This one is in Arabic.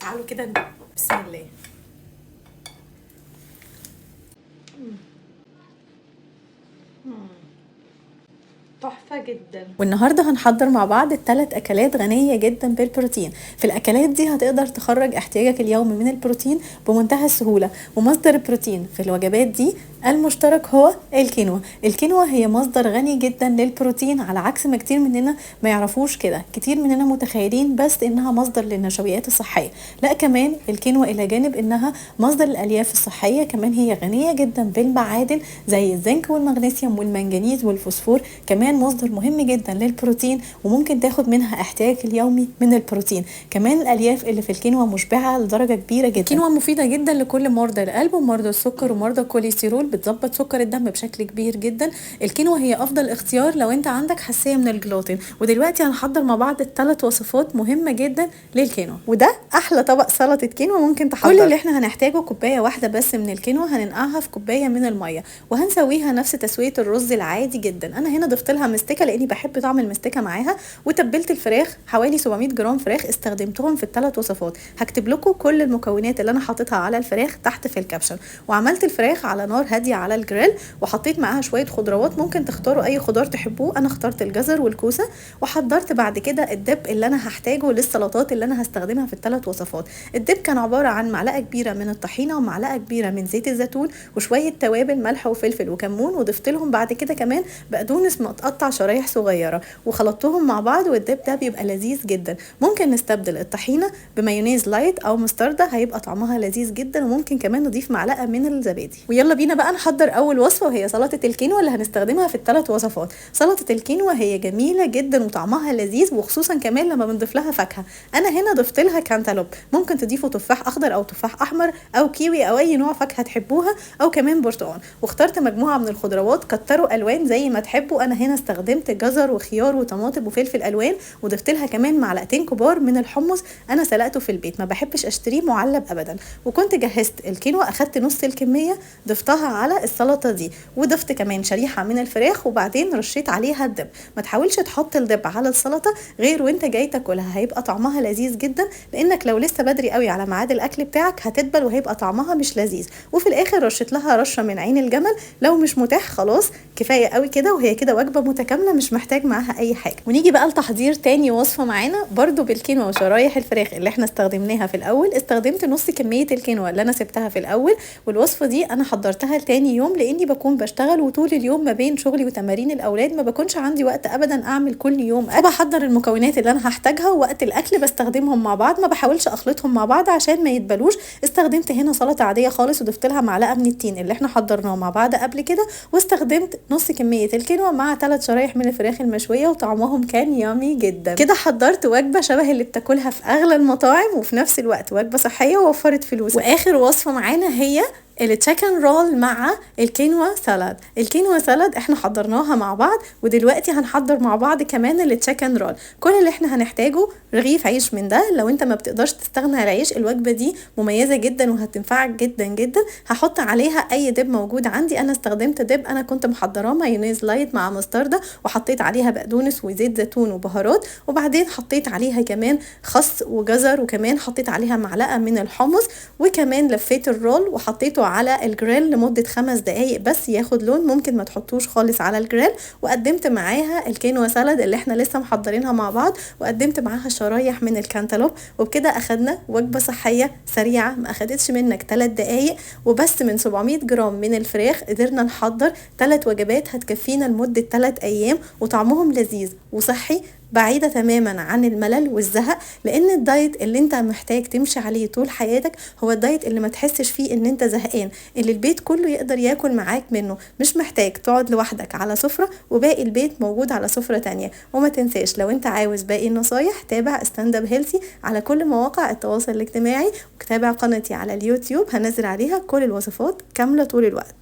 تعالوا كده ندوق. بسم الله. تحفة جدا. والنهارده هنحضر مع بعض الثلاث اكلات غنية جدا بالبروتين. في الاكلات دي هتقدر تخرج احتياجك اليومي من البروتين بمنتهى السهولة، ومصدر البروتين في الوجبات دي المشترك هو الكينوا. الكينوا هي مصدر غني جدا للبروتين، على عكس ما كتير مننا ما يعرفوش كده. كتير مننا متخيلين بس انها مصدر للنشويات الصحية، لا، كمان الكينوا الى جانب انها مصدر الالياف الصحية، كمان هي غنية جدا بالمعادن زي الزنك والمغنيسيوم والمنجنيز والفوسفور، كمان مصدر مهم جدا للبروتين وممكن تاخد منها احتياجك اليومي من البروتين. كمان الالياف اللي في الكينوا مشبعة لدرجة كبيرة جدا. الكينوا مفيدة جدا لكل مرضى القلب ومرضى السكر ومرضى الكوليسترول، بتظبط سكر الدم بشكل كبير جدا. الكينوا هي افضل اختيار لو انت عندك حساسية من الجلوتين. ودلوقتي هنحضر مع بعض الثلاث وصفات مهمة جدا للكينوا، وده احلى طبق سلطة كينوا ممكن تحضر. كل اللي احنا هنحتاجه كوباية واحدة بس من الكينوا، هننقعها في كوباية من المية وهنسويها نفس تسوية الرز العادي جدا. انا هنا ضفت لها مستكة لاني بحب طعم المستكة معاها، وتبلت الفراخ حوالي 700 جرام فراخ استخدمتهم في الثلاث وصفات. هكتب لكم كل المكونات اللي انا حاططها على الفراخ تحت في الكابشن. وعملت الفراخ على نار هادية على الجريل، وحطيت معاها شوية خضروات، ممكن تختاروا اي خضار تحبوه، انا اخترت الجزر والكوسة. وحضرت بعد كده الدب اللي انا هحتاجه للسلطات اللي انا هستخدمها في الثلاث وصفات. الدب كان عبارة عن معلقة كبيرة من الطحينة ومعلقة كبيرة من زيت الزيتون وشوية توابل ملح وفلفل وكمون، وضفت لهم بعد كده كمان بقدونس متقطع شرايح صغيرة وخلطتهم مع بعض، والدب ده بيبقى لذيذ جدا. ممكن نستبدل الطحينة بمايونيز لايت او مستردة، هيبقى طعمها لذيذ جدا، وممكن كمان نضيف معلقة من الزبادي. ويلا بينا بقى نحضر اول وصفة، وهي سلطة الكينوا اللي هنستخدمها في الثلاث وصفات. سلطة الكينوا هي جميلة جدا وطعمها لذيذ، وخصوصا كمان لما بنضيف لها فاكهة. انا هنا ضفت لها كانتالوب، ممكن تضيفوا تفاح اخضر او تفاح احمر او كيوي او اي نوع فاكهة تحبوها، او كمان برتقال. واخترت مجموعة من الخضروات، كتروا الوان زي ما تحبوا. انا هنا استخدمت جزر وخيار وطماطم وفلفل الوان، وضفت لها كمان معلقتين كبار من الحمص، انا سلقته في البيت، ما بحبش اشتريه معلب ابدا. وكنت جهزت الكينوا، اخدت نص الكمية ضفتها على السلطة دي، وضفت كمان شريحة من الفراخ، وبعدين رشيت عليها الدب. ما تحاولش تحط الدب على السلطة غير وانت جاي تاكلها، هيبقى طعمها لذيذ جدا، لانك لو لسه بدري قوي على ميعاد الاكل بتاعك هتدبل وهيبقى طعمها مش لذيذ. وفي الاخر رشيت لها رشة من عين الجمل، لو مش متاح خلاص كفاية قوي كده، وهي كده وجبة متكاملة مش محتاج معاها اي حاجة. ونيجي بقى لتحضير تاني وصفة معانا برضو بالكينوا وشرايح الفراخ اللي احنا استخدمناها في الاول. استخدمت نص كمية الكينوا اللي انا سبتها في الاول، والوصفة دي انا حضرتها لتاني يوم لاني بكون بشتغل وطول اليوم ما بين شغلي وتمارين الاولاد ما بكونش عندي وقت ابدا اعمل كل يوم اكل. بحضر المكونات اللي انا هحتاجها، ووقت الاكل بستخدمهم مع بعض، ما بحاولش اخلطهم مع بعض عشان ما يتبلوش. استخدمت هنا سلطة عادية خالص، وضفت لها معلقة من التين اللي احنا حضرناه مع بعض قبل كده، واستخدمت نص كمية الكينوا مع 3 شرايح من الفراخ المشوية، وطعمهم كان يامي جدا. كده حضرت وجبة شبه اللي بتاكلها في اغلى المطاعم، وفي نفس الوقت وجبة صحية ووفرت فلوس. واخر وصفة معانا هي التشيكن رول مع الكينوا سالاد. الكينوا سالاد احنا حضرناها مع بعض، ودلوقتي هنحضر مع بعض كمان التشيكن رول. كل اللي احنا هنحتاجه رغيف عيش من ده، لو انت ما بتقدرش تستغنى عن العيش الوجبة دي مميزة جدا وهتنفعك جدا جدا. هحط عليها اي دب موجود عندي، انا استخدمت دب انا كنت محضراه مايونيز لايت مع مستردة، وحطيت عليها بقدونس وزيت زيتون وبهارات، وبعدين حطيت عليها كمان خس وجزر، وكمان حطيت عليها معلقة من الحمص، وكمان لفيت الرول وحطيته على الجريل لمدة 5 دقايق بس ياخد لون، ممكن ما تحطوش خالص على الجريل. وقدمت معاها الكينوا سالاد اللي احنا لسه محضرينها مع بعض، وقدمت معاها شرايح من الكانتالوب، وبكده اخدنا وجبة صحية سريعة ما اخدتش منك 3 دقايق، وبس من 700 جرام من الفراخ قدرنا نحضر 3 وجبات هتكفينا لمدة 3 ايام، وطعمهم لذيذ وصحي بعيدة تماما عن الملل والزهق. لان الدايت اللي انت محتاج تمشي عليه طول حياتك هو الدايت اللي ما تحسش فيه ان انت زهقان، اللي البيت كله يقدر ياكل معاك منه، مش محتاج تقعد لوحدك على سفرة وباقي البيت موجود على سفرة تانية. وما تنساش لو انت عاوز باقي النصايح تابع ستاند اب هيلثي على كل مواقع التواصل الاجتماعي، وتابع قناتي على اليوتيوب، هنزل عليها كل الوصفات كاملة طول الوقت.